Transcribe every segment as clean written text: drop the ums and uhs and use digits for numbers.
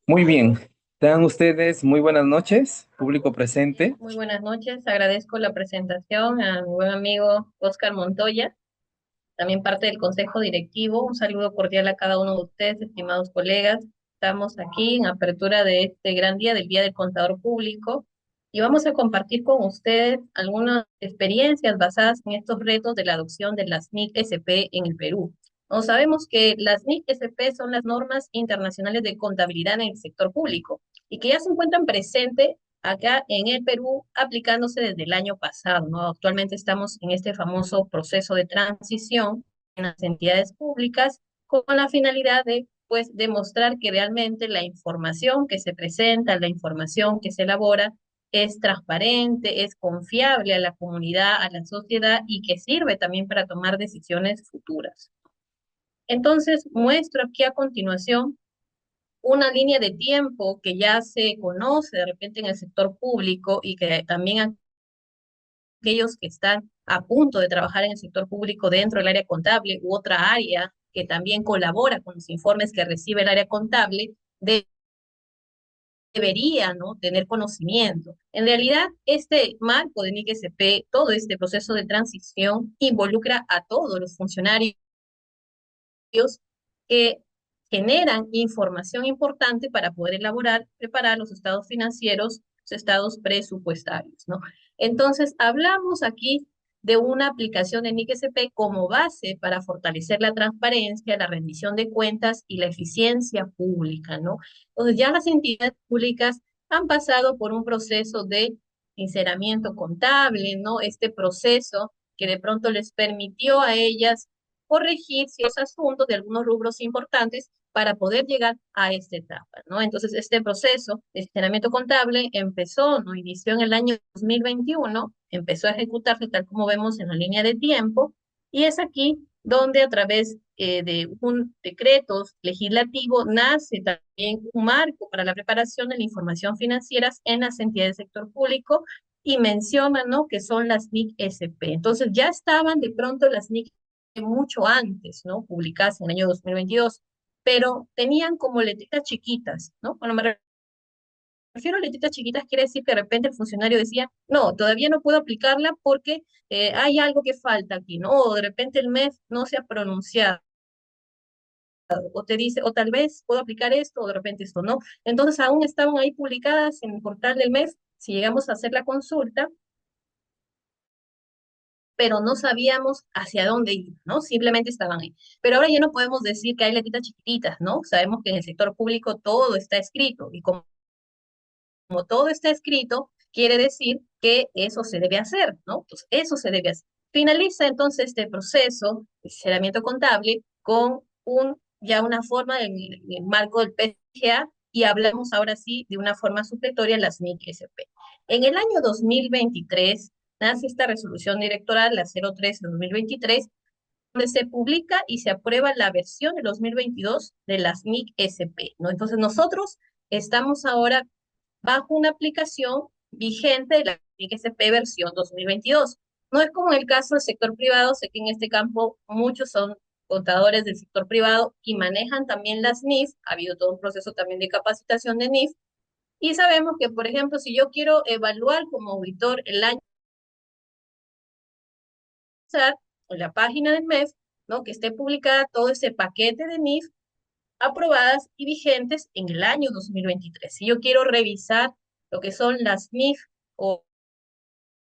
Muy bien. Tengan ustedes muy buenas noches, público presente. Muy buenas noches, agradezco la presentación a mi buen amigo Oscar Montoya, también parte del Consejo Directivo. Un saludo cordial a cada uno de ustedes, estimados colegas. Estamos aquí en apertura de este gran día, del Día del Contador Público, y vamos a compartir con ustedes algunas experiencias basadas en estos retos de la adopción de las NIC SP en el Perú. No sabemos que las NIC SP son las normas internacionales de contabilidad en el sector público y que ya se encuentran presentes acá en el Perú aplicándose desde el año pasado, ¿no? Actualmente estamos en este famoso proceso de transición en las entidades públicas con la finalidad de, pues, demostrar que realmente la información que se presenta, la información que se elabora, es transparente, es confiable a la comunidad, a la sociedad y que sirve también para tomar decisiones futuras. Entonces, muestro aquí a continuación una línea de tiempo que ya se conoce de repente en el sector público y que también aquellos que están a punto de trabajar en el sector público dentro del área contable u otra área que también colabora con los informes que recibe el área contable, debería, ¿no?, tener conocimiento. En realidad, este marco de NIC-SP, todo este proceso de transición, involucra a todos los funcionarios que generan información importante para poder elaborar, preparar los estados financieros, los estados presupuestarios, ¿no? Entonces, hablamos aquí de una aplicación de NIC-SP como base para fortalecer la transparencia, la rendición de cuentas y la eficiencia pública, ¿no? Entonces, ya las entidades públicas han pasado por un proceso de sinceramiento contable, ¿no? Este proceso que de pronto les permitió a ellas corregir ciertos asuntos de algunos rubros importantes para poder llegar a esta etapa, ¿no? Entonces, este proceso de saneamiento contable empezó, ¿no? Inició en el año 2021, empezó a ejecutarse tal como vemos en la línea de tiempo, y es aquí donde a través de un decreto legislativo nace también un marco para la preparación de la información financiera en las entidades del sector público y menciona, ¿no?, que son las NIC-SP. Entonces ya estaban de pronto las NIC mucho antes, ¿no? Publicadas en el año 2022, pero tenían como letritas chiquitas, ¿no? Cuando me refiero a letritas chiquitas, quiere decir que de repente el funcionario decía, no, todavía no puedo aplicarla porque hay algo que falta aquí, ¿no? O de repente el MEF no se ha pronunciado, o te dice, o tal vez puedo aplicar esto, o de repente esto no. Entonces aún estaban ahí publicadas en el portal del MEF, si llegamos a hacer la consulta, pero no sabíamos hacia dónde ir, ¿no? Simplemente estaban ahí. Pero ahora ya no podemos decir que hay letritas chiquititas, ¿no? Sabemos que en el sector público todo está escrito y como todo está escrito, quiere decir que eso se debe hacer, ¿no? Entonces, eso se debe hacer. Finaliza entonces este proceso de cerramiento contable con ya una forma en el marco del PGA y hablamos ahora sí de una forma supletoria las NIC-SP. En el año 2023 nace esta resolución directoral, la 03 de 2023, donde se publica y se aprueba la versión de 2022 de las NIC-SP, ¿no? Entonces nosotros estamos ahora bajo una aplicación vigente de la XP versión 2022. No es como en el caso del sector privado, sé que en este campo muchos son contadores del sector privado y manejan también las NIF, ha habido todo un proceso también de capacitación de NIF, y sabemos que, por ejemplo, si yo quiero evaluar como auditor el año en la página del MEF, ¿no?, que esté publicada todo ese paquete de NIF aprobadas y vigentes en el año 2023. Si yo quiero revisar lo que son las NIF o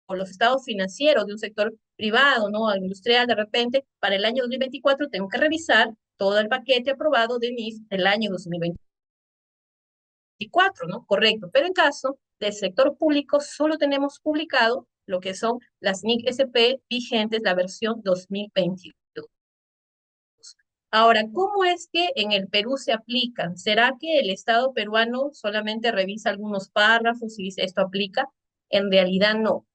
los estados financieros de un sector privado, ¿no?, industrial, de repente, para el año 2024 tengo que revisar todo el paquete aprobado de NIF del año 2024, ¿no? Correcto. Pero en caso del sector público, solo tenemos publicado lo que son las NIC SP vigentes, la versión 2022. Ahora, ¿cómo es que en el Perú se aplican? ¿Será que el Estado peruano solamente revisa algunos párrafos y dice esto aplica? En realidad no.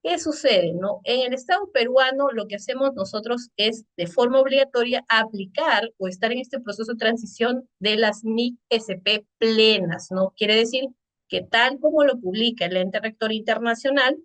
¿Qué sucede, no? En el Estado peruano lo que hacemos nosotros es de forma obligatoria aplicar o estar en este proceso de transición de las NIC SP plenas, ¿no? Quiere decir que tal como lo publica el ente rector internacional,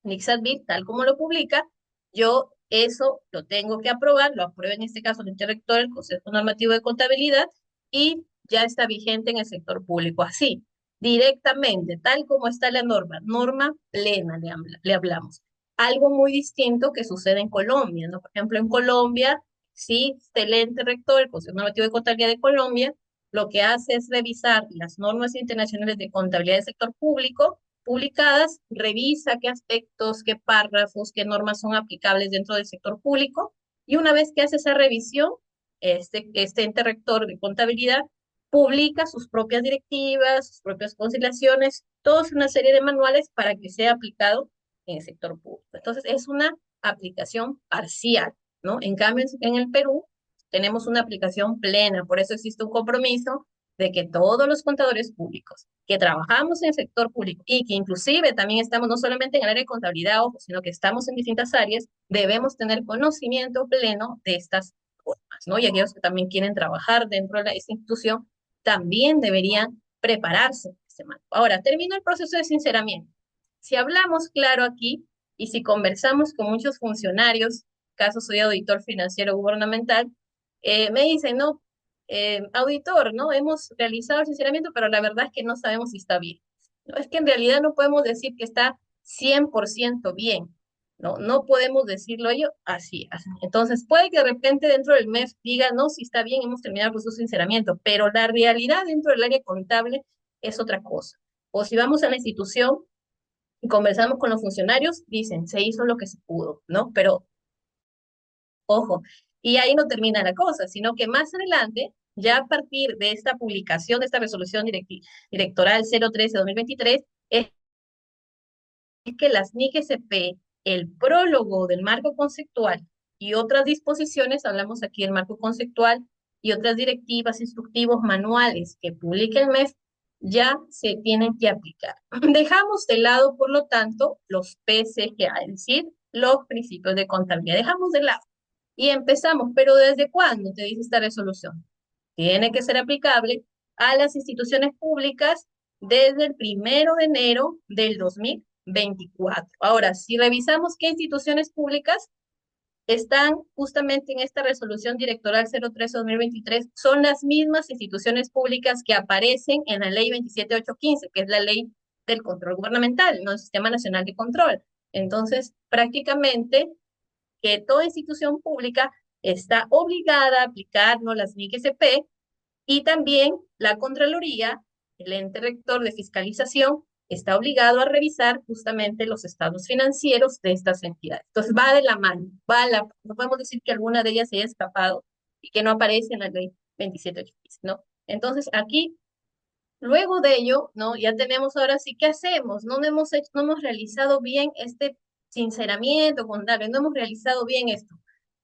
Nixadbit, tal como lo publica, yo eso lo tengo que aprobar, lo aprueba en este caso el ente rector, el Consejo Normativo de Contabilidad, y ya está vigente en el sector público. Así, directamente, tal como está la norma, norma plena le hablamos. Algo muy distinto que sucede en Colombia, ¿no? Por ejemplo, en Colombia, sí, excelente rector, el Consejo Normativo de Contabilidad de Colombia, lo que hace es revisar las normas internacionales de contabilidad del sector público publicadas, revisa qué aspectos, qué párrafos, qué normas son aplicables dentro del sector público, y una vez que hace esa revisión, este ente rector de contabilidad publica sus propias directivas, sus propias conciliaciones, toda una serie de manuales para que sea aplicado en el sector público. Entonces, es una aplicación parcial, ¿no? En cambio, en el Perú tenemos una aplicación plena, por eso existe un compromiso de que todos los contadores públicos que trabajamos en el sector público y que inclusive también estamos no solamente en el área de contabilidad, ojo, sino que estamos en distintas áreas, debemos tener conocimiento pleno de estas normas, ¿no? Y aquellos que también quieren trabajar dentro de esta institución también deberían prepararse para este marco. Ahora, termino el proceso de sinceramiento. Si hablamos claro aquí y si conversamos con muchos funcionarios, caso soy auditor financiero gubernamental, me dicen, no, auditor, ¿no? Hemos realizado el sinceramiento, pero la verdad es que no sabemos si está bien. ¿No? Es que en realidad no podemos decir que está 100% bien. No, no podemos decirlo ello así, así. Entonces, puede que de repente dentro del mes diga, no, si está bien, hemos terminado el proceso de sinceramiento, pero la realidad dentro del área contable es otra cosa. O si vamos a la institución y conversamos con los funcionarios, dicen, se hizo lo que se pudo, ¿no? Pero, ojo, y ahí no termina la cosa, sino que más adelante, ya a partir de esta publicación de esta resolución directoral 013-2023, es que las NIC-SP, el prólogo del marco conceptual y otras disposiciones, hablamos aquí del marco conceptual y otras directivas, instructivos, manuales que publique el MEF, ya se tienen que aplicar. Dejamos de lado, por lo tanto, los PCGA, es decir, los principios de contabilidad. Dejamos de lado y empezamos, pero ¿desde cuándo te dice esta resolución? Tiene que ser aplicable a las instituciones públicas desde el 1 de enero del 2024. Ahora, si revisamos qué instituciones públicas están justamente en esta resolución directoral 03-2023, son las mismas instituciones públicas que aparecen en la ley 27815, que es la ley del control gubernamental, no el Sistema Nacional de Control. Entonces, prácticamente que toda institución pública está obligada a aplicar, ¿no?, las NIC-SP, y también la Contraloría, el ente rector de fiscalización, está obligado a revisar justamente los estados financieros de estas entidades. Entonces va de la mano, no podemos decir que alguna de ellas se haya escapado y que no aparece en la ley 27815, ¿no? Entonces aquí, luego de ello, ¿no? Ya tenemos ahora sí, ¿qué hacemos? No hemos realizado bien este sinceramiento contable, no hemos realizado bien esto.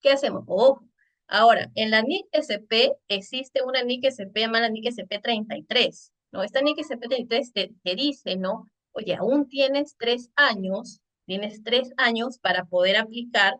¿Qué hacemos? Ojo, ahora, en la NIC-SP existe una NIC-SP llamada NIC-SP 33, ¿no? Esta NIC-SP 33 te dice, ¿no? Oye, aún tienes 3 años para poder aplicar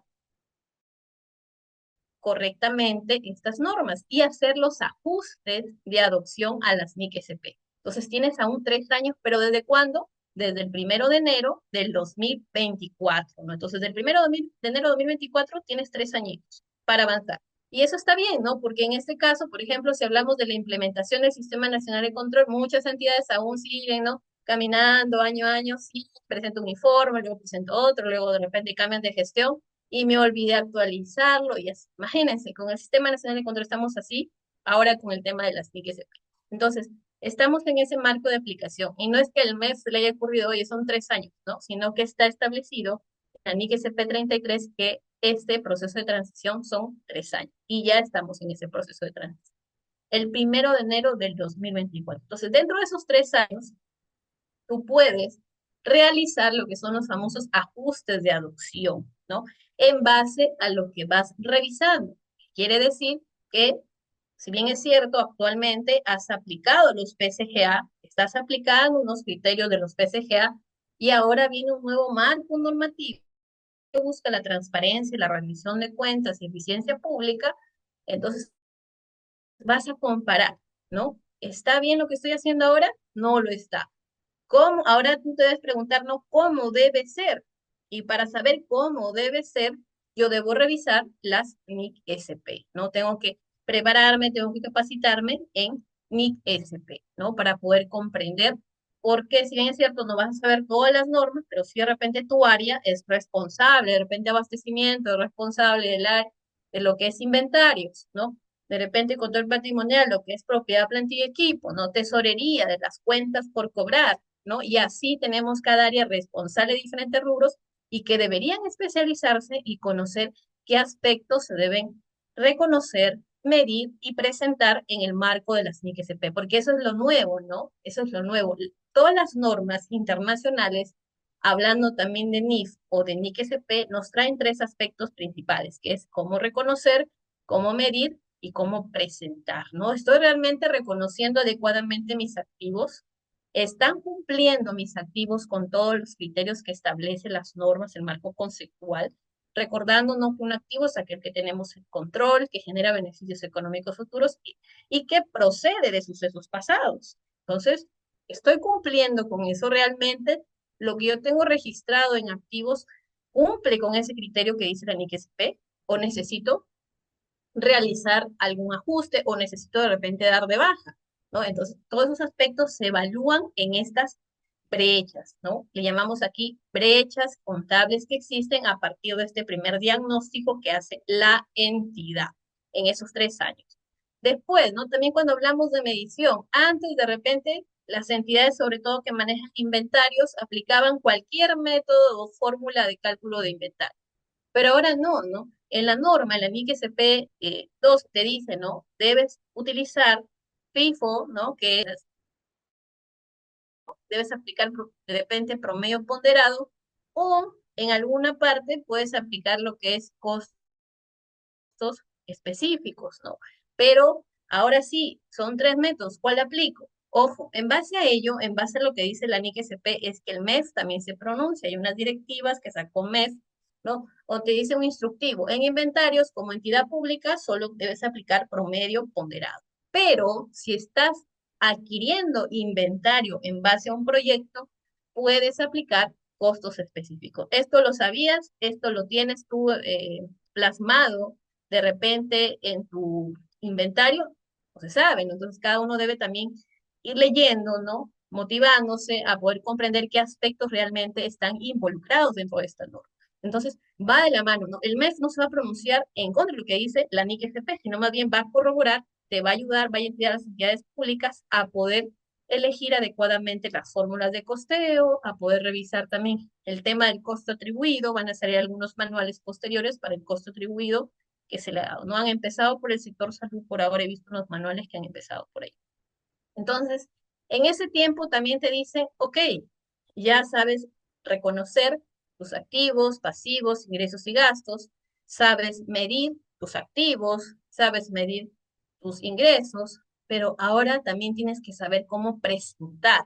correctamente estas normas y hacer los ajustes de adopción a las NIC-SP. Entonces tienes aún 3 años, pero ¿desde cuándo? Desde el 1 de enero del 2024, ¿no? Entonces, del 1 de enero de 2024 tienes 3 añitos para avanzar. Y eso está bien, ¿no? Porque en este caso, por ejemplo, si hablamos de la implementación del Sistema Nacional de Control, muchas entidades aún siguen, ¿no? Caminando año a año, sí, presento un informe, luego presento otro, luego de repente cambian de gestión y me olvidé actualizarlo y así. Imagínense, con el Sistema Nacional de Control estamos así, ahora con el tema de las NIC-SP. Entonces, estamos en ese marco de aplicación y no es que el mes le haya ocurrido, oye, son 3 años, ¿no? Sino que está establecido en la NIC-SP 33 que este proceso de transición son 3 años y ya estamos en ese proceso de transición. El 1 de enero del 2024. Entonces, dentro de esos 3 años, tú puedes realizar lo que son los famosos ajustes de adopción, ¿no? En base a lo que vas revisando. Quiere decir que, si bien es cierto, actualmente has aplicado los PCGA, estás aplicando unos criterios de los PCGA y ahora viene un nuevo marco normativo que busca la transparencia, la rendición de cuentas y eficiencia pública, entonces vas a comparar, ¿no? ¿Está bien lo que estoy haciendo ahora? No lo está. ¿Cómo? Ahora tú te debes preguntarnos cómo debe ser. Y para saber cómo debe ser, yo debo revisar las NIC-SP, ¿no? Tengo que prepararme, tengo que capacitarme en NIC-SP, ¿no? Para poder comprender, porque si bien es cierto, no vas a saber todas las normas, pero si de repente tu área es responsable, de repente abastecimiento, es responsable de lo que es inventarios, ¿no? De repente control patrimonial, lo que es propiedad, plantilla y equipo, ¿no? Tesorería, de las cuentas por cobrar, ¿no? Y así tenemos cada área responsable de diferentes rubros y que deberían especializarse y conocer qué aspectos se deben reconocer, medir y presentar en el marco de las NIC-SP, porque eso es lo nuevo, ¿no? Eso es lo nuevo. Todas las normas internacionales, hablando también de NIF o de NIC-SP, nos traen tres aspectos principales, que es cómo reconocer, cómo medir y cómo presentar, ¿no? Estoy realmente reconociendo adecuadamente mis activos, están cumpliendo mis activos con todos los criterios que establecen las normas, el marco conceptual, recordándonos que un activo es aquel que tenemos el control, que genera beneficios económicos futuros y que procede de sucesos pasados. Entonces, estoy cumpliendo con eso realmente. Lo que yo tengo registrado en activos cumple con ese criterio que dice la NIC-SP o necesito realizar algún ajuste o necesito de repente dar de baja, ¿no? Entonces, todos esos aspectos se evalúan en estas brechas, ¿no? Le llamamos aquí brechas contables que existen a partir de este primer diagnóstico que hace la entidad en esos 3 años. Después, ¿no? También cuando hablamos de medición, antes de repente las entidades, sobre todo que manejan inventarios, aplicaban cualquier método o fórmula de cálculo de inventario. Pero ahora no, ¿no? En la norma, en la NIC SP 2 te dice, ¿no? Debes utilizar FIFO, ¿no? Que debes aplicar de repente promedio ponderado o en alguna parte puedes aplicar lo que es costos específicos, ¿no? Pero ahora sí, son 3 métodos, ¿cuál aplico? Ojo, en base a ello, en base a lo que dice la NIC-SP, es que el MEF también se pronuncia, hay unas directivas que sacó MEF, ¿no? O te dice un instructivo, en inventarios como entidad pública solo debes aplicar promedio ponderado. Pero si estás adquiriendo inventario en base a un proyecto, puedes aplicar costos específicos. Esto lo sabías, esto lo tienes tú plasmado de repente en tu inventario, no se sabe, ¿no? Entonces cada uno debe también ir leyendo, ¿no? Motivándose a poder comprender qué aspectos realmente están involucrados dentro de esta norma. Entonces, va de la mano, ¿no? El MEF no se va a pronunciar en contra de lo que dice la NIC-SP, sino más bien va a corroborar, te va a ayudar, va a ayudar a las entidades públicas a poder elegir adecuadamente las fórmulas de costeo, a poder revisar también el tema del costo atribuido, van a salir algunos manuales posteriores para el costo atribuido que se le ha dado. No han empezado por el sector salud, por ahora he visto unos manuales que han empezado por ahí. Entonces, en ese tiempo también te dice, ok, ya sabes reconocer tus activos, pasivos, ingresos y gastos, sabes medir tus activos, sabes medir tus ingresos, pero ahora también tienes que saber cómo presentar,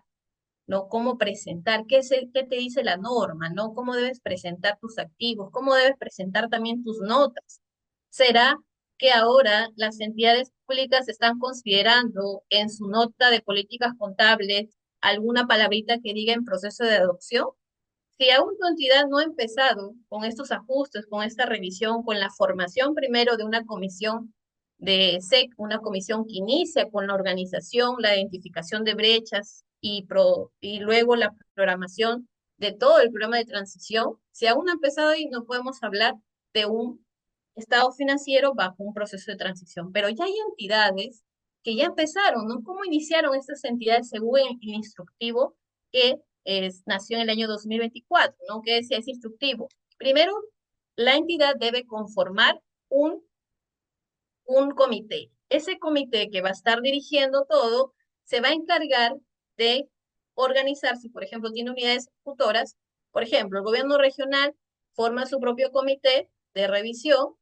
¿no? Cómo presentar, qué te dice la norma, ¿no? Cómo debes presentar tus activos, cómo debes presentar también tus notas. ¿Será que ahora las entidades públicas están considerando en su nota de políticas contables alguna palabrita que diga en proceso de adopción? Si aún tu entidad no ha empezado con estos ajustes, con esta revisión, con la formación primero de una comisión de SEC, una comisión que inicia con la organización, la identificación de brechas y luego la programación de todo el programa de transición, si aún no ha empezado ahí, no podemos hablar de un estado financiero bajo un proceso de transición. Pero ya hay entidades que ya empezaron, ¿no? ¿Cómo iniciaron estas entidades según el instructivo que nació en el año 2024, ¿no? Que decía, es instructivo. Primero, la entidad debe conformar un comité. Ese comité que va a estar dirigiendo todo se va a encargar de organizar, si por ejemplo tiene unidades ejecutoras, por ejemplo, el gobierno regional forma su propio comité de revisión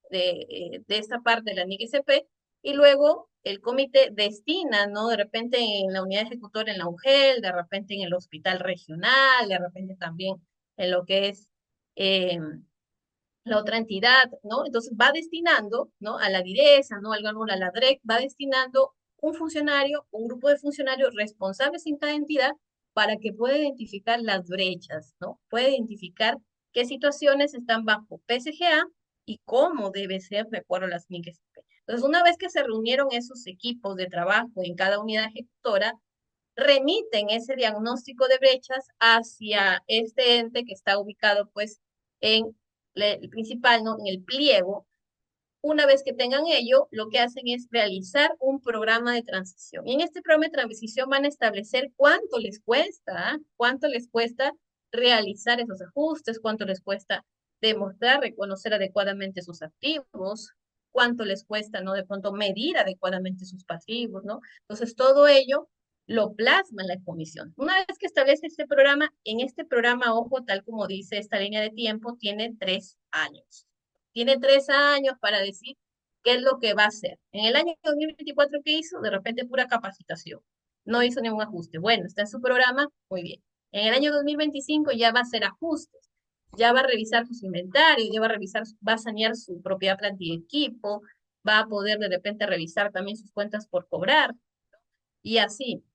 de esta parte de la NIC-SP y luego el comité destina, ¿no? De repente en la unidad ejecutora en la UGEL, de repente en el hospital regional, de repente también en lo que es la otra entidad, ¿no? Entonces va destinando, ¿no? A la direza, ¿no? A la DREC, va destinando un funcionario, un grupo de funcionarios responsables en cada entidad para que pueda identificar las brechas, ¿no? Puede identificar qué situaciones están bajo PSGA y cómo debe ser de acuerdo a las NIC-SP. Entonces, una vez que se reunieron esos equipos de trabajo en cada unidad ejecutora, remiten ese diagnóstico de brechas hacia este ente que está ubicado pues en el principal, ¿no? En el pliego. Una vez que tengan ello, lo que hacen es realizar un programa de transición. Y en este programa de transición van a establecer cuánto les cuesta, ¿ah? Cuánto les cuesta realizar esos ajustes, cuánto les cuesta demostrar, reconocer adecuadamente sus activos, cuánto les cuesta, ¿no? De pronto medir adecuadamente sus pasivos, ¿no? Entonces, todo ello lo plasma en la comisión. Una vez que establece este programa, en este programa, ojo, tal como dice esta línea de tiempo, tiene 3 años. Tiene 3 años para decir qué es lo que va a hacer. En el año 2024, ¿qué hizo? De repente pura capacitación. No hizo ningún ajuste. Bueno, está en su programa, muy bien. En el año 2025 ya va a hacer ajustes. Ya va a revisar sus inventarios, ya va a revisar, va a sanear su propia plantilla de equipo, va a poder de repente revisar también sus cuentas por cobrar y así.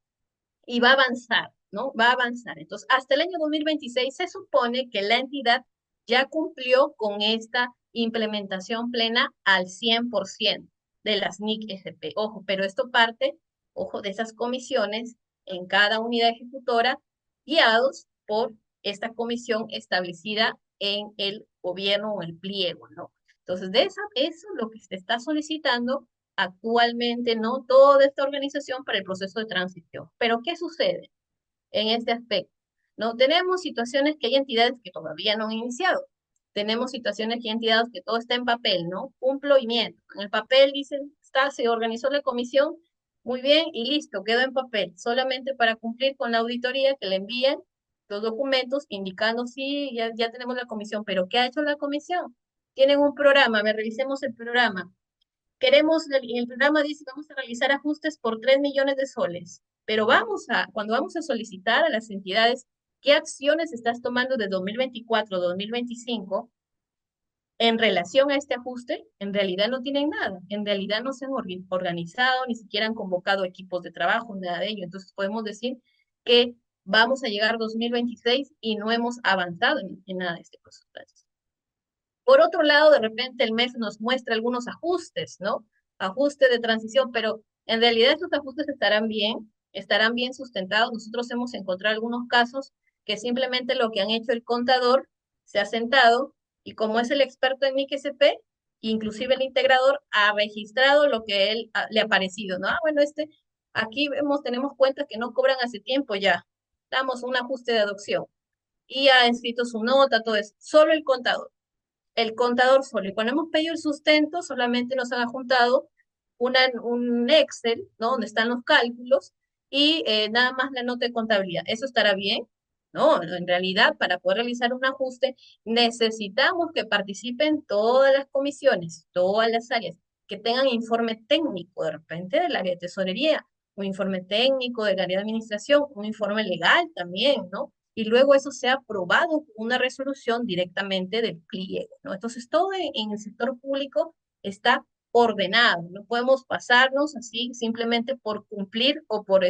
Y va a avanzar, ¿no? Va a avanzar. Entonces, hasta el año 2026 se supone que la entidad ya cumplió con esta implementación plena al 100% de las NIC SP. Ojo, pero esto parte, ojo, de esas comisiones en cada unidad ejecutora guiados por esta comisión establecida en el gobierno o el pliego, ¿no? Entonces, eso es lo que se está solicitando actualmente, ¿no? Toda esta organización para el proceso de transición. Pero, ¿qué sucede en este aspecto? ¿No? Tenemos situaciones que hay entidades que todavía no han iniciado. Tenemos situaciones que hay entidades que todo está en papel, ¿no? Cumplo y miento. En el papel dicen, está, se organizó la comisión, muy bien, y listo, quedó en papel, solamente para cumplir con la auditoría que le envíen los documentos indicando, sí, ya tenemos la comisión, pero ¿qué ha hecho la comisión? Tienen un programa, me revisemos el programa. El programa dice, vamos a realizar ajustes por 3 millones de soles, pero cuando vamos a solicitar a las entidades qué acciones estás tomando de 2024 a 2025 en relación a este ajuste, en realidad no tienen nada, en realidad no se han organizado, ni siquiera han convocado equipos de trabajo, nada de ello. Entonces podemos decir que vamos a llegar a 2026 y no hemos avanzado en nada de este proceso. Por otro lado, de repente el MEF nos muestra algunos ajustes, ¿no? Ajustes de transición, pero en realidad esos ajustes estarán bien sustentados. Nosotros hemos encontrado algunos casos que simplemente lo que han hecho el contador se ha sentado y como es el experto en MIC-SP, inclusive el integrador ha registrado lo que le ha parecido, ¿no? Ah, bueno, aquí tenemos cuentas que no cobran hace tiempo ya. Damos un ajuste de adopción y ha escrito su nota, todo eso. Solo el contador solo. Y cuando hemos pedido el sustento, solamente nos han adjuntado un Excel, ¿no? Donde están los cálculos y nada más la nota de contabilidad. ¿Eso estará bien? No, en realidad, para poder realizar un ajuste, necesitamos que participen todas las comisiones, todas las áreas, que tengan informe técnico de repente del área de tesorería, un informe técnico del área de administración, un informe legal también, ¿no? Y luego eso sea aprobado con una resolución directamente del pliego, ¿no? Entonces, todo en el sector público está ordenado, no podemos pasarnos así simplemente por cumplir o por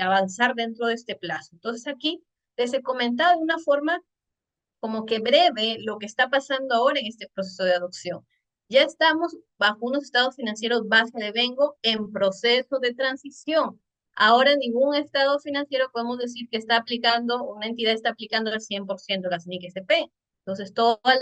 avanzar dentro de este plazo. Entonces, aquí les he comentado de una forma como que breve lo que está pasando ahora en este proceso de adopción. Ya estamos bajo unos estados financieros base de Vengo en proceso de transición. Ahora ningún estado financiero podemos decir que está aplicando, una entidad está aplicando al 100% las NIC-SP. Entonces, todas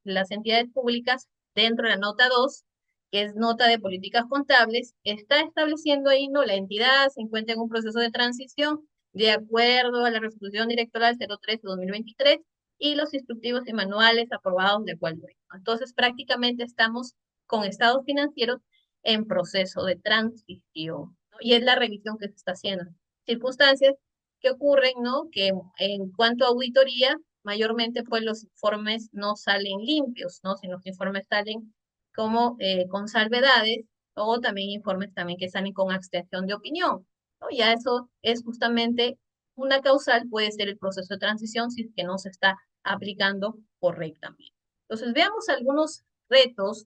las entidades públicas dentro de la nota 2, que es nota de políticas contables, está estableciendo ahí, ¿no? La entidad se encuentra en un proceso de transición de acuerdo a la resolución directoral 03/2023 y los instructivos y manuales aprobados de acuerdo. Entonces, prácticamente estamos con estados financieros en proceso de transición, ¿no? Y es la revisión que se está haciendo. Circunstancias que ocurren, ¿no? Que en cuanto a auditoría, mayormente pues los informes no salen limpios, ¿no? Sino los informes salen como con salvedades o también informes también que salen con abstención de opinión, ¿no? Ya eso es justamente una causal, puede ser el proceso de transición si es que no se está aplicando correctamente. Entonces, veamos algunos retos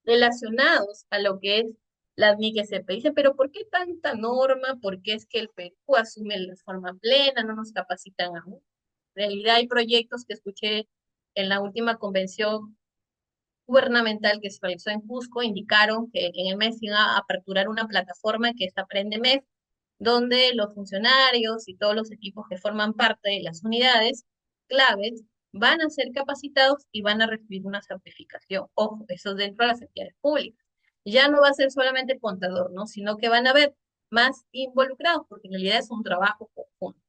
relacionados a lo que es las NIC-SP. Dicen, pero ¿por qué tanta norma? ¿Por qué es que el Perú asume la forma plena? No nos capacitan aún. En realidad hay proyectos que escuché en la última convención gubernamental que se realizó en Cusco, indicaron que en el mes iban a aperturar una plataforma que es AprendeMEF, donde los funcionarios y todos los equipos que forman parte de las unidades claves van a ser capacitados y van a recibir una certificación. Ojo, eso es dentro de las entidades públicas. Ya no va a ser solamente el contador, ¿no? Sino que van a haber más involucrados, porque en realidad es un trabajo conjunto.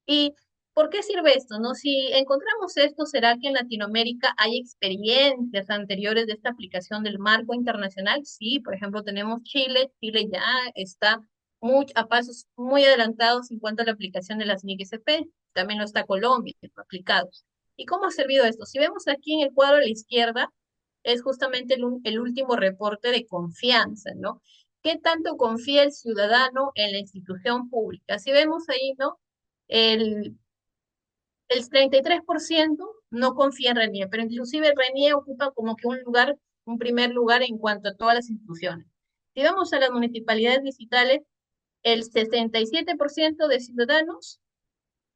¿Y por qué sirve esto, no? Si encontramos esto, ¿será que en Latinoamérica hay experiencias anteriores de esta aplicación del marco internacional? Sí, por ejemplo, tenemos Chile. Chile ya está a pasos muy adelantados en cuanto a la aplicación de las NIC-SP. También lo está Colombia, aplicados. ¿Y cómo ha servido esto? Si vemos aquí en el cuadro a la izquierda, es justamente el último reporte de confianza, ¿no? ¿Qué tanto confía el ciudadano en la institución pública? Si vemos ahí, ¿no? El, el 33% no confía en RENIE, pero inclusive RENIE ocupa como que un lugar, un primer lugar en cuanto a todas las instituciones. Si vamos a las municipalidades digitales, el 67% de ciudadanos,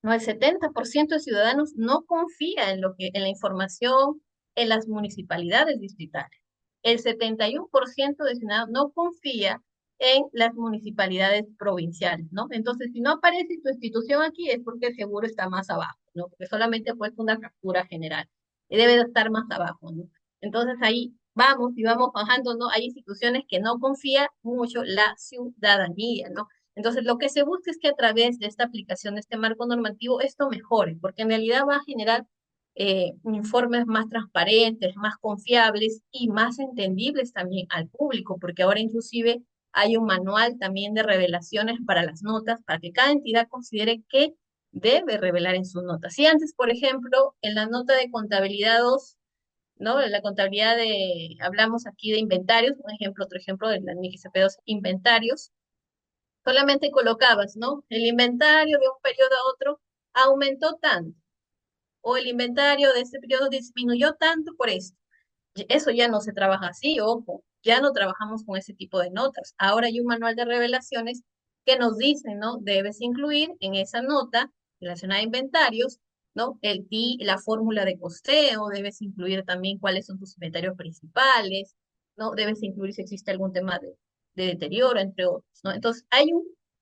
no, el 70% de ciudadanos no confía en en la información en las municipalidades distritales. El 71% de ciudadanos no confía en las municipalidades provinciales, ¿no? Entonces, si no aparece tu institución aquí es porque seguro está más abajo, ¿no? Porque solamente ha puesto una captura general y debe de estar más abajo, ¿no? Entonces ahí vamos y vamos bajando, ¿no? Hay instituciones que no confía mucho la ciudadanía, ¿no? Entonces, lo que se busca es que a través de esta aplicación, de este marco normativo, esto mejore, porque en realidad va a generar informes más transparentes, más confiables y más entendibles también al público, porque ahora inclusive hay un manual también de revelaciones para las notas, para que cada entidad considere qué debe revelar en sus notas. Si antes, por ejemplo, en la nota de contabilidad 2, ¿no? La contabilidad hablamos aquí de inventarios, un ejemplo, otro ejemplo de la NICSP2, inventarios, solamente colocabas, ¿no? El inventario de un periodo a otro aumentó tanto, o el inventario de este periodo disminuyó tanto por esto. Eso ya no se trabaja así, ojo, ya no trabajamos con ese tipo de notas. Ahora hay un manual de revelaciones que nos dice, ¿no? Debes incluir en esa nota relacionada a inventarios, ¿no? La fórmula de costeo, debes incluir también cuáles son tus inventarios principales, ¿no? Debes incluir si existe algún tema de deterioro, entre otros, ¿no? Entonces,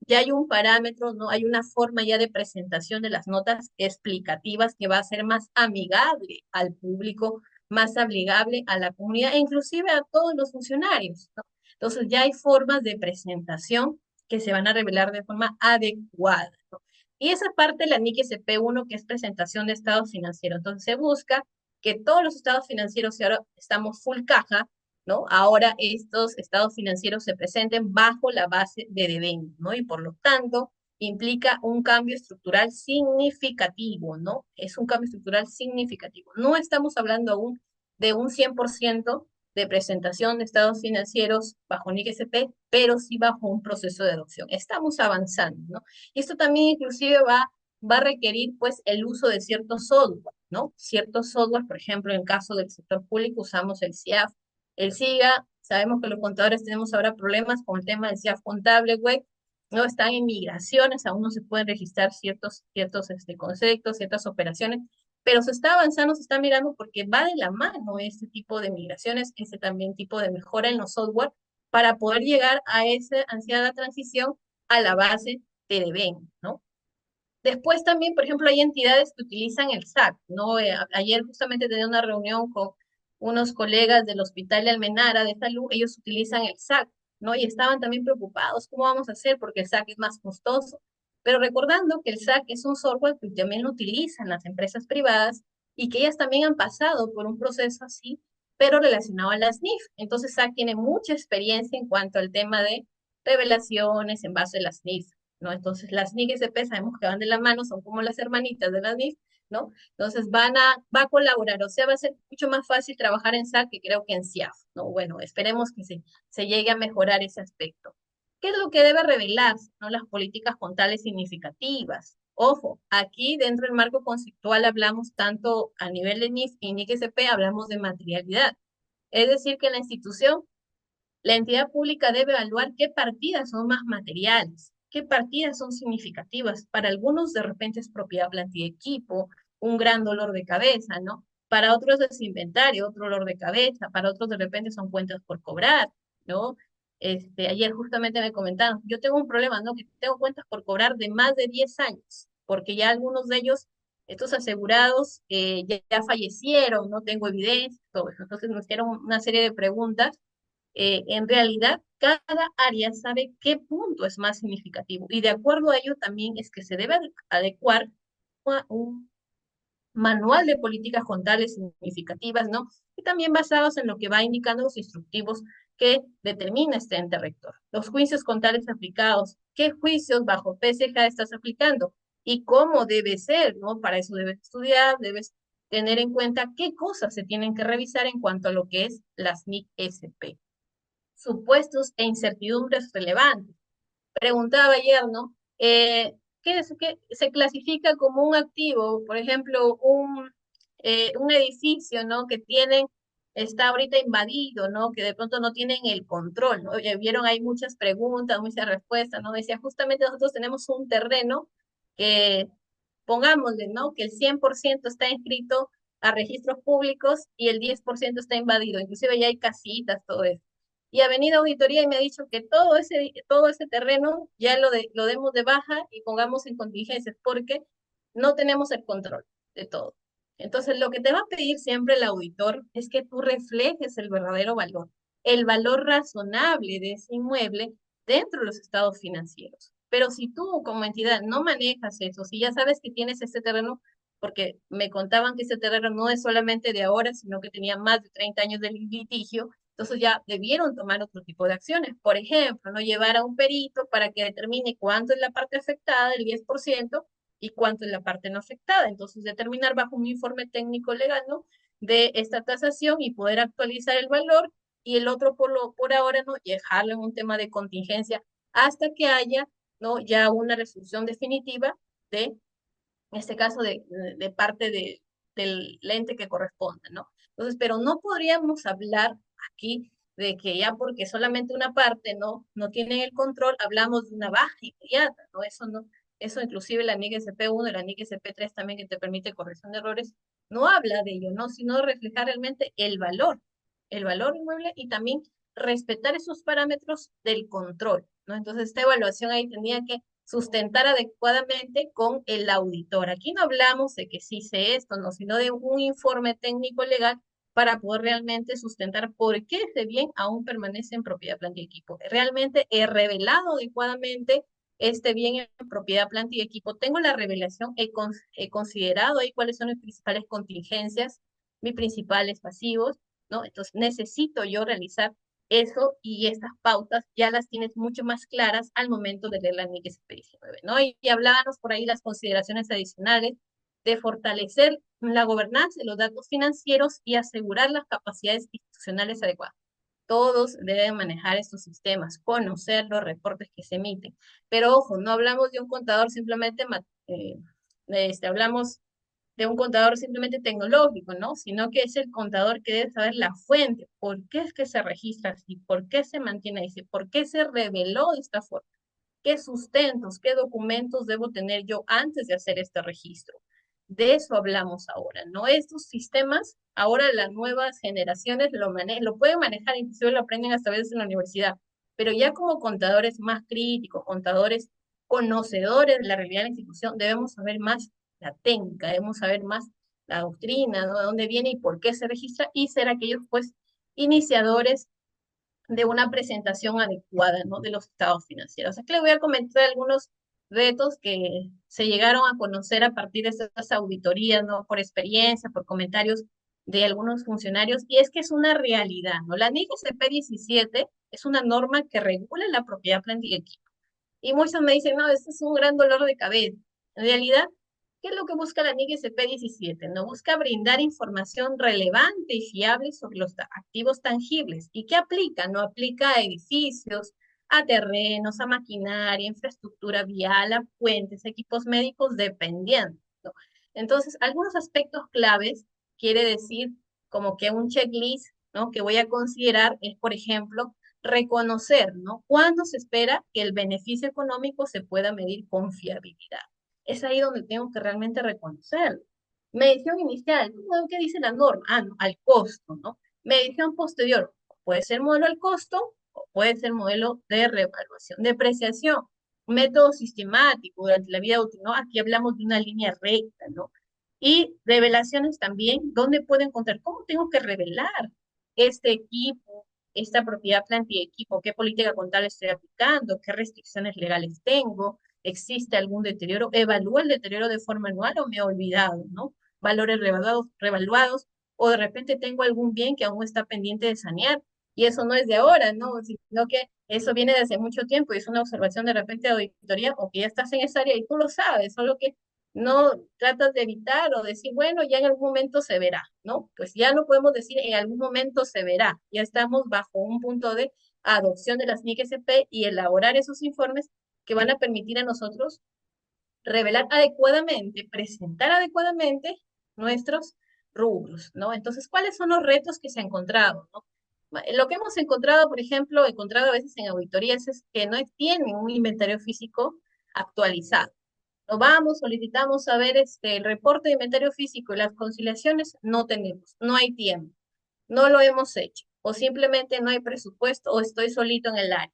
ya hay un parámetro, ¿no? Hay una forma ya de presentación de las notas explicativas que va a ser más amigable al público, más amigable a la comunidad e inclusive a todos los funcionarios, ¿no? Entonces ya hay formas de presentación que se van a revelar de forma adecuada, ¿no? Y esa parte de la NIC SP1 que es presentación de estados financieros. Entonces se busca que todos los estados financieros, si ahora estamos full caja, ¿no? Ahora estos estados financieros se presenten bajo la base de devengo, ¿no? Y por lo tanto implica un cambio estructural significativo, ¿no? Es un cambio estructural significativo. No estamos hablando aún de un 100% de presentación de estados financieros bajo NIC SP, pero sí bajo un proceso de adopción. Estamos avanzando, ¿no? Y esto también inclusive va a requerir pues el uso de ciertos software, ¿no? Ciertos software, por ejemplo, en el caso del sector público usamos el CIAF, el SIGA, sabemos que los contadores tenemos ahora problemas con el tema del CIAF contable web, no están en migraciones, aún no se pueden registrar ciertos conceptos, ciertas operaciones, pero se está avanzando, se está mirando porque va de la mano este tipo de migraciones, este también tipo de mejora en los software para poder llegar a esa ansiada transición a la base de DEVEN, ¿no? Después también, por ejemplo, hay entidades que utilizan el SAC, ¿no? Ayer justamente tenía una reunión con unos colegas del Hospital de Almenara de Salud, ellos utilizan el SAC, ¿no? Y estaban también preocupados, ¿cómo vamos a hacer? Porque el SAC es más costoso. Pero recordando que el SAC es un software que también lo utilizan las empresas privadas y que ellas también han pasado por un proceso así, pero relacionado a las NIF. Entonces SAC tiene mucha experiencia en cuanto al tema de revelaciones en base a las NIF, ¿no? Entonces las NIC y SP sabemos que van de la mano, son como las hermanitas de las NIF, ¿no? Entonces va a colaborar, o sea, va a ser mucho más fácil trabajar en SAC que creo que en CIAF, ¿no? Bueno, esperemos que se llegue a mejorar ese aspecto. ¿Qué es lo que debe revelarse, ¿no? Las políticas contables significativas. Ojo, aquí dentro del marco conceptual hablamos tanto a nivel de NIF y NIC SP, hablamos de materialidad. Es decir, que la institución, la entidad pública debe evaluar qué partidas son más materiales, qué partidas son significativas. Para algunos de repente es propiedad, plantilla, equipo, un gran dolor de cabeza, ¿no? para otros es inventario, otro dolor de cabeza, para otros de repente son cuentas por cobrar, ¿no? Ayer justamente me comentaron, yo tengo un problema, ¿no? Que tengo cuentas por cobrar de más de 10 años, porque ya algunos de ellos, estos asegurados, ya fallecieron, no tengo evidencia, todo eso. Entonces nos hicieron una serie de preguntas. En realidad, cada área sabe qué punto es más significativo y de acuerdo a ello también es que se debe adecuar un manual de políticas contables significativas, ¿no? Y también basados en lo que va indicando los instructivos que determina este ente rector. Los juicios contables aplicados, ¿qué juicios bajo PCJ estás aplicando? Y cómo debe ser, ¿no? Para eso debes estudiar, debes tener en cuenta qué cosas se tienen que revisar en cuanto a lo que es las NIC-SP. Supuestos e incertidumbres relevantes. Preguntaba ayer, ¿no? ¿Qué se clasifica como un activo? Por ejemplo, un edificio, ¿no? Está ahorita invadido, ¿no? Que de pronto no tienen el control, ¿no? Ya vieron, hay muchas preguntas, muchas respuestas, ¿no? Decía, justamente nosotros tenemos un terreno que, pongámosle, ¿no? Que el 100% está inscrito a registros públicos y el 10% está invadido, inclusive ya hay casitas, todo eso. Y ha venido auditoría y me ha dicho que todo ese terreno ya lo demos de baja y pongamos en contingencias porque no tenemos el control de todo. Entonces, lo que te va a pedir siempre el auditor es que tú reflejes el valor razonable de ese inmueble dentro de los estados financieros. Pero si tú como entidad no manejas eso, si ya sabes que tienes ese terreno, porque me contaban que ese terreno no es solamente de ahora, sino que tenía más de 30 años de litigio, entonces ya debieron tomar otro tipo de acciones. Por ejemplo, no llevar a un perito para que determine cuánto es la parte afectada, el 10%, y cuánto es la parte no afectada. Entonces, determinar bajo un informe técnico legal, ¿no? De esta tasación y poder actualizar el valor y el otro por ahora, ¿no? Y dejarlo en un tema de contingencia hasta que haya, ¿no? Ya una resolución definitiva de, en este caso, de parte del ente que corresponda, ¿no? Entonces, pero no podríamos hablar aquí de que ya porque solamente una parte no tiene el control, hablamos de una baja inmediata, ¿no? Eso inclusive la NIC SP1 y la NIC SP3 también que te permite corrección de errores, no habla de ello, ¿no? Sino de reflejar realmente el valor inmueble y también respetar esos parámetros del control, ¿no? Entonces, esta evaluación ahí tenía que sustentar adecuadamente con el auditor. Aquí no hablamos de que sí sé esto, no, sino de un informe técnico legal para poder realmente sustentar por qué ese bien aún permanece en propiedad, planta y equipo. Realmente he revelado adecuadamente este bien en propiedad, planta y equipo. Tengo la revelación, he considerado ahí cuáles son mis principales contingencias, mis principales pasivos, ¿no? Entonces necesito yo realizar eso y estas pautas ya las tienes mucho más claras al momento de leer la NIC SP19, ¿no? Y hablábamos por ahí las consideraciones adicionales de fortalecer la gobernanza de los datos financieros y asegurar las capacidades institucionales adecuadas. Todos deben manejar estos sistemas, conocer los reportes que se emiten. Pero ojo, no hablamos de un contador simplemente, hablamos de un contador simplemente tecnológico, ¿no? Sino que es el contador que debe saber la fuente, por qué es que se registra así, por qué se mantiene así, por qué se reveló de esta forma, qué sustentos, qué documentos debo tener yo antes de hacer este registro. De eso hablamos ahora, ¿no? Estos sistemas, ahora las nuevas generaciones lo pueden manejar, inclusive lo aprenden hasta veces en la universidad, pero ya como contadores más críticos, contadores conocedores de la realidad de la institución, debemos saber más la técnica, debemos saber más la doctrina, ¿no? De dónde viene y por qué se registra, y ser aquellos, pues, iniciadores de una presentación adecuada, ¿no? De los estados financieros. Aquí le voy a comentar algunos retos que se llegaron a conocer a partir de estas auditorías, ¿no? Por experiencia, por comentarios de algunos funcionarios, y es que es una realidad, ¿no? La NIC CP17 es una norma que regula la propiedad, planta y equipo. Y muchos me dicen, no, este es un gran dolor de cabeza. En realidad, ¿qué es lo que busca la NIC SP17? No busca brindar información relevante y fiable sobre los activos tangibles. ¿Y qué aplica? No aplica a edificios, a terrenos, a maquinaria, infraestructura vial, a puentes, equipos médicos, dependiendo, ¿no? Entonces, algunos aspectos claves quiere decir como que un checklist, ¿no? Que voy a considerar es, por ejemplo, reconocer, ¿no? ¿Cuándo se espera que el beneficio económico se pueda medir con fiabilidad? Es ahí donde tengo que realmente reconocerlo. Medición inicial, ¿no? ¿Qué dice la norma? Ah, no, al costo, ¿no? Medición posterior, puede ser modelo al costo o puede ser modelo de reevaluación. Depreciación, método sistemático durante la vida útil, ¿no? Aquí hablamos de una línea recta, ¿no? Y revelaciones también, ¿dónde puedo encontrar? ¿Cómo tengo que revelar este equipo, esta propiedad, planta y equipo? ¿Qué política contable estoy aplicando? ¿Qué restricciones legales tengo? ¿Existe algún deterioro? ¿Evalúa el deterioro de forma anual o me he olvidado, ¿no? Valores revaluados, o de repente tengo algún bien que aún está pendiente de sanear, y eso no es de ahora, ¿no? Sino que eso viene de hace mucho tiempo y es una observación de repente de auditoría, o que ya estás en esa área y tú lo sabes, solo que no tratas de evitar o decir, bueno, ya en algún momento se verá, ¿no? Pues ya no podemos decir en algún momento se verá, ya estamos bajo un punto de adopción de las NIC-SP y elaborar esos informes que van a permitir a nosotros revelar adecuadamente, presentar adecuadamente nuestros rubros, ¿no? Entonces, ¿cuáles son los retos que se ha encontrado, ¿no? Lo que hemos encontrado, por ejemplo, encontrado a veces en auditorías es que no tienen un inventario físico actualizado. Nos vamos, solicitamos saber el reporte de inventario físico y las conciliaciones, no tenemos, no hay tiempo, no lo hemos hecho, o simplemente no hay presupuesto o estoy solito en el área.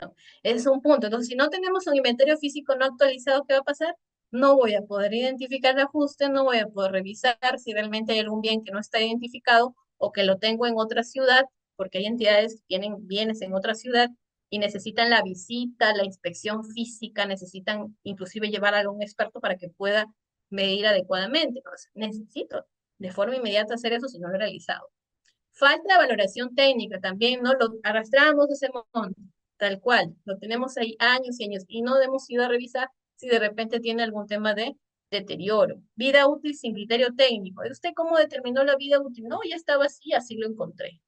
¿No? Es un punto. Entonces, si no tenemos un inventario físico no actualizado, ¿qué va a pasar? No voy a poder identificar el ajuste, no voy a poder revisar si realmente hay algún bien que no está identificado o que lo tengo en otra ciudad, porque hay entidades que tienen bienes en otra ciudad y necesitan la visita, la inspección física, necesitan inclusive llevar a algún experto para que pueda medir adecuadamente. Entonces, necesito de forma inmediata hacer eso si no lo he realizado. Falta de valoración técnica también, ¿no? Lo arrastramos ese monto, tal cual, lo tenemos ahí años y años y no hemos ido a revisar si de repente tiene algún tema de deterioro. Vida útil sin criterio técnico. ¿Usted cómo determinó la vida útil? No, ya estaba así, así lo encontré.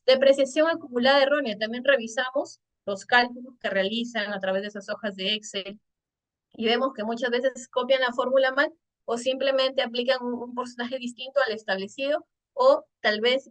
Depreciación acumulada errónea. También revisamos los cálculos que realizan a través de esas hojas de Excel y vemos que muchas veces copian la fórmula mal o simplemente aplican un porcentaje distinto al establecido o tal vez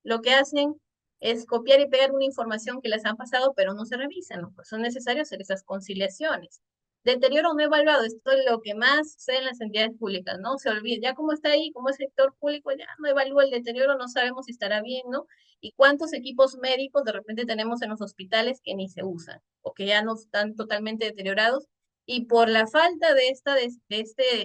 lo que hacen es copiar y pegar una información que les han pasado pero no se revisan, ¿no? Pues son necesarias hacer esas conciliaciones. Deterioro no evaluado, esto es lo que más sucede en las entidades públicas, ¿no? Se olvida, ya como está ahí, como es sector público, ya no evalúa el deterioro, no sabemos si estará bien, ¿no? Y cuántos equipos médicos de repente tenemos en los hospitales que ni se usan o que ya no están totalmente deteriorados y por la falta de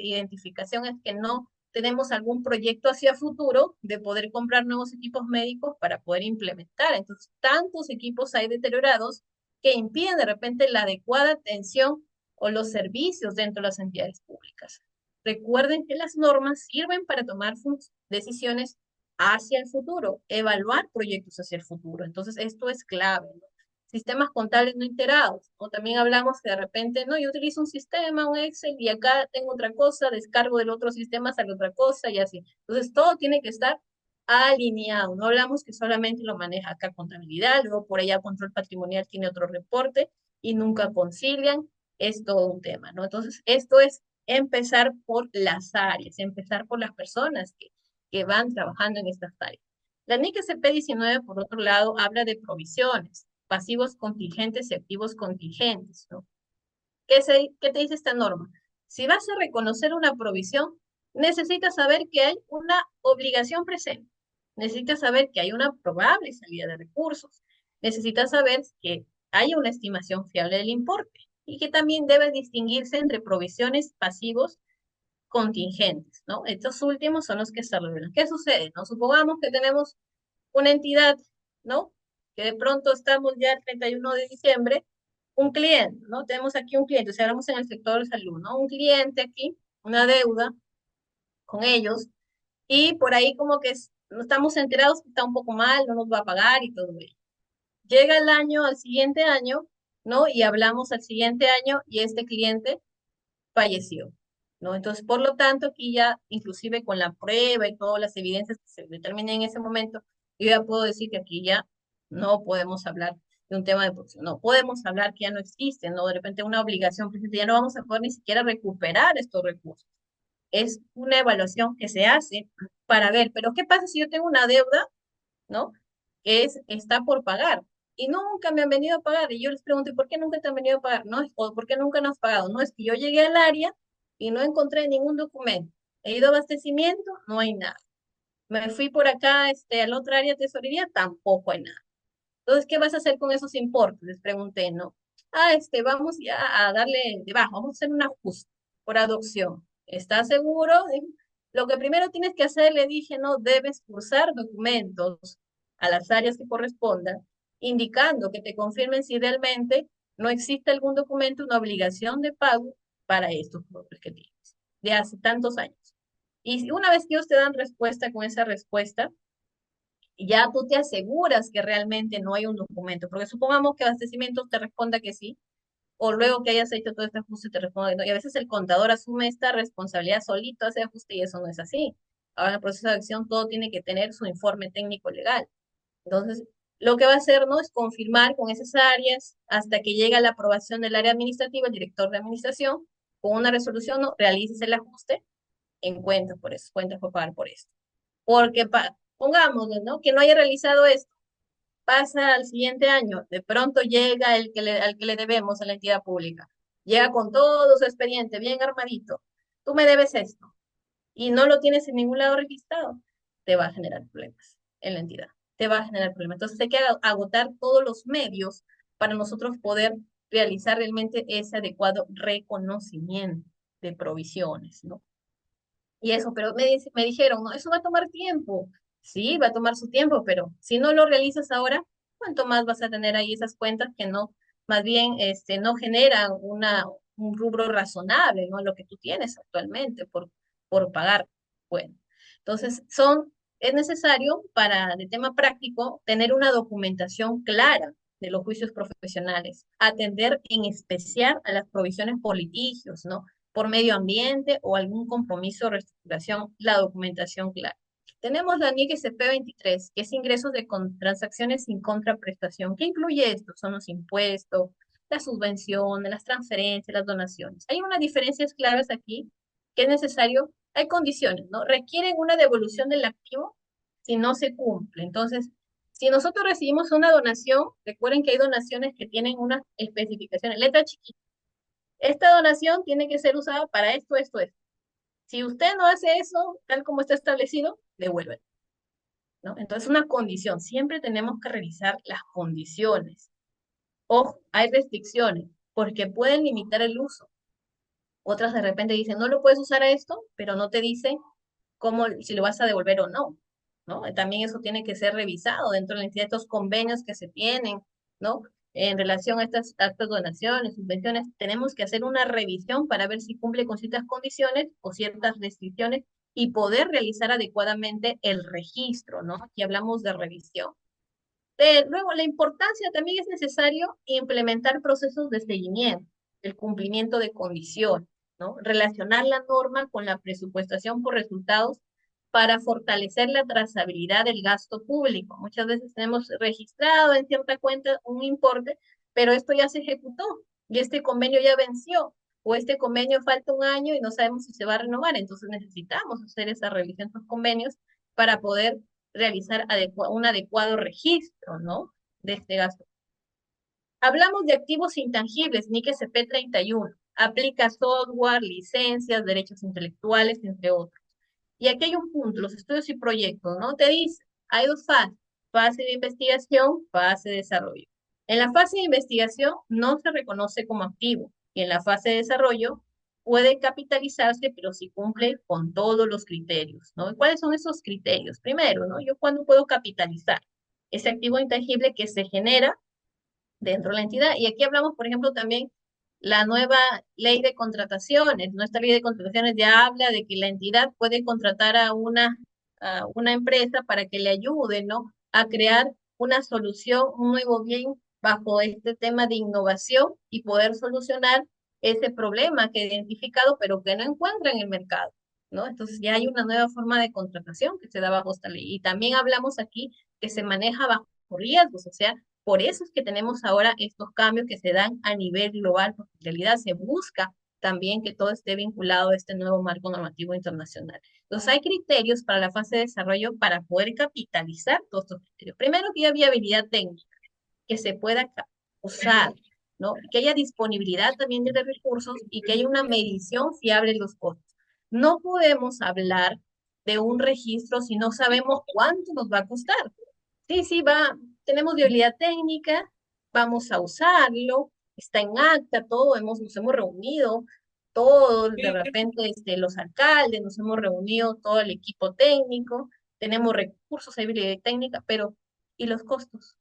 identificación es que no tenemos algún proyecto hacia futuro de poder comprar nuevos equipos médicos para poder implementar. Entonces, tantos equipos hay deteriorados que impiden de repente la adecuada atención o los servicios dentro de las entidades públicas. Recuerden que las normas sirven para tomar decisiones hacia el futuro, evaluar proyectos hacia el futuro. Entonces, esto es clave, ¿no? Sistemas contables no integrados. O también hablamos que de repente, no, yo utilizo un sistema, un Excel, y acá tengo otra cosa, descargo del otro sistema, sale otra cosa y así. Entonces, todo tiene que estar alineado. No hablamos que solamente lo maneja acá contabilidad, luego por allá control patrimonial tiene otro reporte y nunca concilian. Es todo un tema, ¿no? Entonces, esto es empezar por las áreas, empezar por las personas que van trabajando en estas áreas. La NIC SP19, por otro lado, habla de provisiones, pasivos contingentes y activos contingentes, ¿no? ¿Qué te dice esta norma? Si vas a reconocer una provisión, necesitas saber que hay una obligación presente, necesitas saber que hay una probable salida de recursos, necesitas saber que hay una estimación fiable del importe y que también debe distinguirse entre provisiones, pasivos contingentes, ¿no? Estos últimos son los que se revelan. ¿Qué sucede? No supongamos que tenemos una entidad, ¿no? Que de pronto estamos ya el 31 de diciembre, un cliente, ¿no? Tenemos aquí un cliente, si hablamos en el sector de salud, ¿no? Un cliente aquí, una deuda con ellos, y por ahí como que no estamos enterados que está un poco mal, no nos va a pagar y todo ello. Llega el año, al siguiente año, ¿no? Y hablamos al siguiente año y este cliente falleció, ¿no? Entonces, por lo tanto, aquí ya, inclusive con la prueba y todas las evidencias que se determinen en ese momento, yo ya puedo decir que aquí ya no podemos hablar de un tema de producción, no podemos hablar que ya no existe, ¿no? De repente una obligación presente, ya no vamos a poder ni siquiera recuperar estos recursos. Es una evaluación que se hace para ver, pero ¿qué pasa si yo tengo una deuda, ¿no? Está por pagar y nunca me han venido a pagar. Y yo les pregunto, ¿y por qué nunca te han venido a pagar? No, o ¿por qué nunca nos has pagado? No, es que yo llegué al área y no encontré ningún documento. He ido a abastecimiento, no hay nada. Me fui por acá, al otro área de tesorería, tampoco hay nada. Entonces, ¿qué vas a hacer con esos importes? Les pregunté, ¿no? Vamos ya a darle de baja, vamos a hacer un ajuste por adopción. ¿Estás seguro? Lo que primero tienes que hacer, le dije, no, debes cursar documentos a las áreas que correspondan, indicando que te confirmen si realmente no existe algún documento, una obligación de pago para estos productos que tienes, de hace tantos años. Y una vez que ellos te dan respuesta con esa respuesta, ya tú te aseguras que realmente no hay un documento, porque supongamos que abastecimiento te responda que sí, o luego que hayas hecho todo este ajuste te responda que no, y a veces el contador asume esta responsabilidad solito, hace ajuste y eso no es así. Ahora en el proceso de acción todo tiene que tener su informe técnico legal. Entonces, lo que va a hacer, ¿no? Es confirmar con esas áreas hasta que llega la aprobación del área administrativa, el director de administración, con una resolución, ¿no? Realices el ajuste en cuenta por eso, cuenta por pagar por esto. Porque pongámoslo, ¿no? Que no haya realizado esto, pasa al siguiente año, de pronto llega al que le debemos a la entidad pública, llega con todo su expediente bien armadito, tú me debes esto, y no lo tienes en ningún lado registrado, te va a generar problemas en la entidad, te va a generar problemas. Entonces hay que agotar todos los medios para nosotros poder realizar realmente ese adecuado reconocimiento de provisiones, ¿no? Y eso, pero me dijeron, no, eso va a tomar tiempo. Sí, va a tomar su tiempo, pero si no lo realizas ahora, ¿cuánto más vas a tener ahí esas cuentas que no, más bien, no generan un rubro razonable, ¿no? Lo que tú tienes actualmente por pagar? Bueno, entonces es necesario para, de tema práctico, tener una documentación clara de los juicios profesionales, atender en especial a las provisiones por litigios, ¿no? Por medio ambiente o algún compromiso de reestructuración, la documentación clara. Tenemos la NIC SP23, que es ingresos de transacciones sin contraprestación. ¿Qué incluye esto? Son los impuestos, las subvenciones, las transferencias, las donaciones. Hay unas diferencias claves aquí que es necesario, hay condiciones, ¿no? Requieren una devolución del activo si no se cumple. Entonces, si nosotros recibimos una donación, recuerden que hay donaciones que tienen unas especificaciones, letra chiquita. Esta donación tiene que ser usada para esto, esto, esto. Si usted no hace eso, tal como está establecido, devuelve, ¿no? Entonces, una condición. Siempre tenemos que revisar las condiciones. Ojo, hay restricciones, porque pueden limitar el uso. Otras de repente dicen, no lo puedes usar a esto, pero no te dicen cómo, si lo vas a devolver o no, ¿no? También eso tiene que ser revisado dentro de la entidad, estos convenios que se tienen, ¿no? En relación a estas donaciones, subvenciones, tenemos que hacer una revisión para ver si cumple con ciertas condiciones o ciertas restricciones y poder realizar adecuadamente el registro, ¿no? Aquí hablamos de revisión. Luego, la importancia también es necesario implementar procesos de seguimiento, el cumplimiento de condiciones, ¿no? Relacionar la norma con la presupuestación por resultados para fortalecer la trazabilidad del gasto público. Muchas veces tenemos registrado en cierta cuenta un importe, pero esto ya se ejecutó y este convenio ya venció, o este convenio falta un año y no sabemos si se va a renovar. Entonces necesitamos hacer esa revisión de los convenios para poder realizar un adecuado registro, ¿no? De este gasto. Hablamos de activos intangibles, NIC SP31. Aplica software, licencias, derechos intelectuales, entre otros. Y aquí hay un punto, los estudios y proyectos, ¿no? Te dice, hay dos fases, fase de investigación, fase de desarrollo. En la fase de investigación no se reconoce como activo y en la fase de desarrollo puede capitalizarse, pero si cumple con todos los criterios, ¿no? ¿Cuáles son esos criterios? Primero, ¿no? Yo cuándo puedo capitalizar ese activo intangible que se genera dentro de la entidad. Y aquí hablamos, por ejemplo, también la nueva ley de contrataciones. Nuestra ley de contrataciones ya habla de que la entidad puede contratar a una empresa para que le ayude, ¿no? A crear una solución, un nuevo bien bajo este tema de innovación y poder solucionar ese problema que he identificado, pero que no encuentra en el mercado, ¿no? Entonces ya hay una nueva forma de contratación que se da bajo esta ley. Y también hablamos aquí que se maneja bajo riesgos, o sea, por eso es que tenemos ahora estos cambios que se dan a nivel global, porque en realidad se busca también que todo esté vinculado a este nuevo marco normativo internacional. Entonces, hay criterios para la fase de desarrollo para poder capitalizar todos estos criterios. Primero, que haya viabilidad técnica, que se pueda usar, ¿no? Que haya disponibilidad también de recursos y que haya una medición fiable de los costos. No podemos hablar de un registro si no sabemos cuánto nos va a costar. Sí, sí, tenemos viabilidad técnica, vamos a usarlo, está en acta, nos hemos reunido, todos, de repente, los alcaldes, nos hemos reunido, todo el equipo técnico, tenemos recursos, hay habilidad técnica, pero ¿y los costos?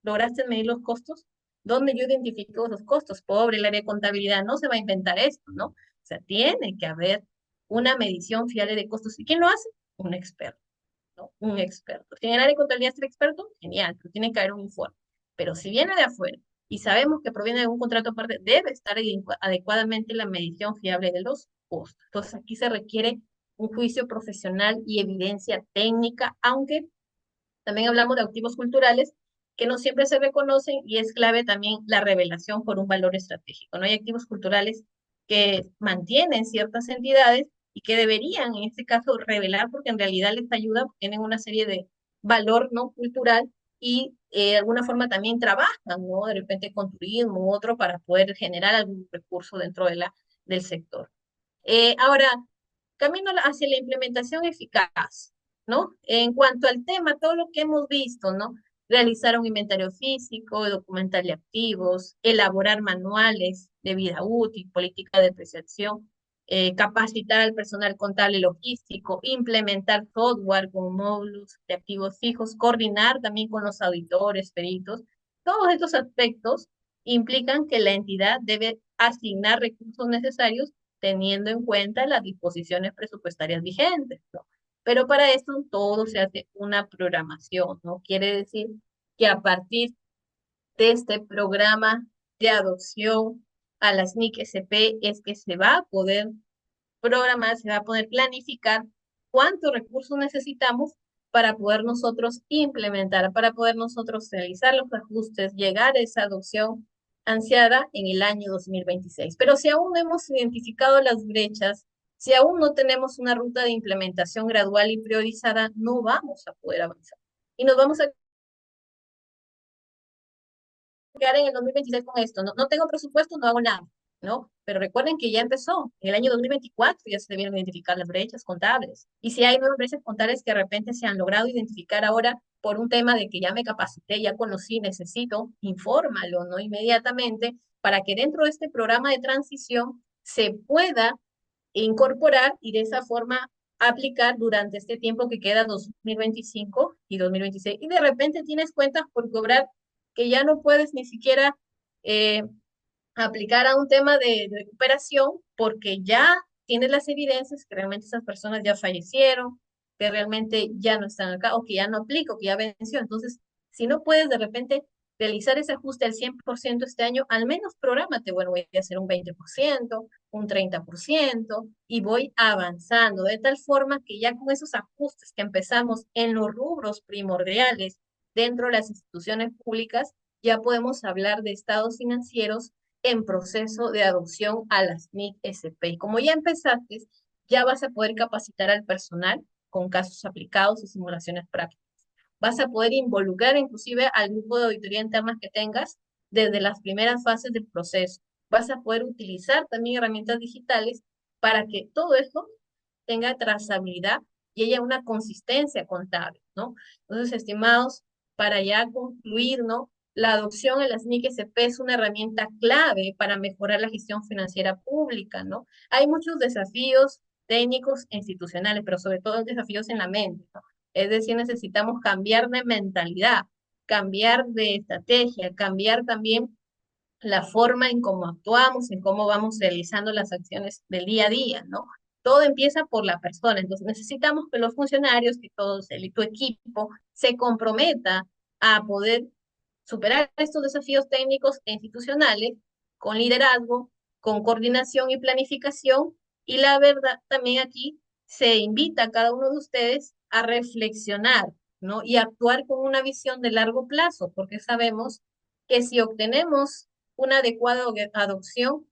¿Lograste medir los costos? ¿Dónde yo identifico esos costos? Pobre, el área de contabilidad no se va a inventar esto, ¿no? O sea, tiene que haber una medición fiable de costos. ¿Y quién lo hace? Un experto, ¿no? Un experto. Si en el área de contabilidad es el experto, genial, pero tiene que haber un informe. Pero si viene de afuera y sabemos que proviene de un contrato aparte, debe estar adecuadamente la medición fiable de los costos. Entonces, aquí se requiere un juicio profesional y evidencia técnica, aunque también hablamos de activos culturales que no siempre se reconocen y es clave también la revelación por un valor estratégico. No hay activos culturales que mantienen ciertas entidades y que deberían, en este caso, revelar porque en realidad les ayuda, tienen una serie de valor no cultural y de alguna forma también trabajan, ¿no? De repente con turismo u otro para poder generar algún recurso dentro de del sector. Ahora, camino hacia la implementación eficaz, ¿no? En cuanto al tema, todo lo que hemos visto, ¿no? Realizar un inventario físico, documental de activos, elaborar manuales de vida útil, política de depreciación, capacitar al personal contable y logístico, implementar software con módulos de activos fijos, coordinar también con los auditores, peritos. Todos estos aspectos implican que la entidad debe asignar recursos necesarios teniendo en cuenta las disposiciones presupuestarias vigentes, ¿no? Pero para esto todo se hace una programación, ¿no? Quiere decir que a partir de este programa de adopción a las NIC SP es que se va a poder programar, se va a poder planificar cuántos recursos necesitamos para poder nosotros implementar, para poder nosotros realizar los ajustes, llegar a esa adopción ansiada en el año 2026. Pero si aún no hemos identificado las brechas, si aún no tenemos una ruta de implementación gradual y priorizada, no vamos a poder avanzar. Y nos vamos a quedar en el 2026 con esto. No, no tengo presupuesto, no hago nada, ¿no? Pero recuerden que ya empezó. En el año 2024 ya se debieron identificar las brechas contables. Y si hay nuevas brechas contables que de repente se han logrado identificar ahora por un tema de que ya me capacité, ya conocí, necesito, infórmalo, ¿no? Inmediatamente para que dentro de este programa de transición se pueda incorporar y de esa forma aplicar durante este tiempo que queda 2025 y 2026. Y de repente tienes cuentas por cobrar que ya no puedes ni siquiera eh, aplicar a un tema de recuperación porque ya tienes las evidencias que realmente esas personas ya fallecieron, que realmente ya no están acá o que ya no aplico, que ya venció. Entonces, si no puedes de repente realizar ese ajuste al 100% este año, al menos prográmate, bueno, voy a hacer un 20%, un 30% y voy avanzando de tal forma que ya con esos ajustes que empezamos en los rubros primordiales dentro de las instituciones públicas, ya podemos hablar de estados financieros en proceso de adopción a las NIC SP. Y como ya empezaste, ya vas a poder capacitar al personal con casos aplicados y simulaciones prácticas. Vas a poder involucrar inclusive al grupo de auditoría interna que tengas desde las primeras fases del proceso. Vas a poder utilizar también herramientas digitales para que todo esto tenga trazabilidad y haya una consistencia contable, ¿no? Entonces, estimados, para ya concluir, ¿no? La adopción en las NIC SP es una herramienta clave para mejorar la gestión financiera pública, ¿no? Hay muchos desafíos técnicos e institucionales, pero sobre todo desafíos en la mente, ¿no? Es decir, necesitamos cambiar de mentalidad, cambiar de estrategia, cambiar también la forma en cómo actuamos, en cómo vamos realizando las acciones del día a día, ¿no? Todo empieza por la persona, entonces necesitamos que los funcionarios, que todos, tu equipo, se comprometa a poder superar estos desafíos técnicos e institucionales con liderazgo, con coordinación y planificación, y la verdad también aquí se invita a cada uno de ustedes a reflexionar, ¿no? Y actuar con una visión de largo plazo, porque sabemos que si obtenemos una adecuada adopción,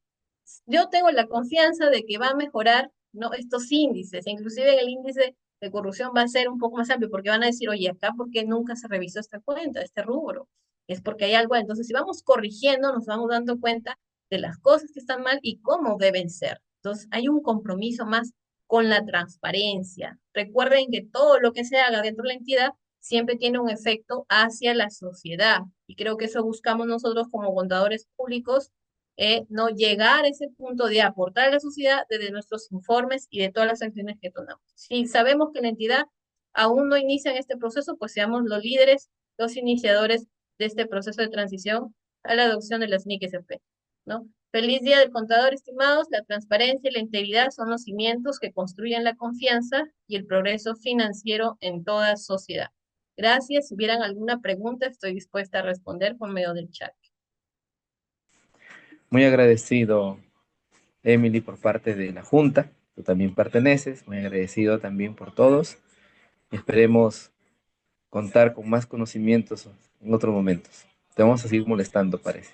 yo tengo la confianza de que va a mejorar, ¿no? Estos índices, inclusive el índice de corrupción va a ser un poco más amplio porque van a decir, oye, acá, ¿por qué nunca se revisó esta cuenta, este rubro? Es porque hay algo. Entonces, si vamos corrigiendo, nos vamos dando cuenta de las cosas que están mal y cómo deben ser. Entonces, hay un compromiso más con la transparencia. Recuerden que todo lo que se haga dentro de la entidad siempre tiene un efecto hacia la sociedad. Y creo que eso buscamos nosotros como contadores públicos, no llegar a ese punto de aportar a la sociedad desde nuestros informes y de todas las acciones que tomamos. Si sabemos que la entidad aún no inicia en este proceso, pues seamos los líderes, los iniciadores de este proceso de transición a la adopción de las NIC-SP, ¿no? Feliz día del contador, estimados. La transparencia y la integridad son los cimientos que construyen la confianza y el progreso financiero en toda sociedad. Gracias. Si hubieran alguna pregunta, estoy dispuesta a responder por medio del chat. Muy agradecido, Emily, por parte de la Junta. Tú también perteneces. Muy agradecido también por todos. Esperemos contar con más conocimientos en otros momentos. Te vamos a seguir molestando, parece.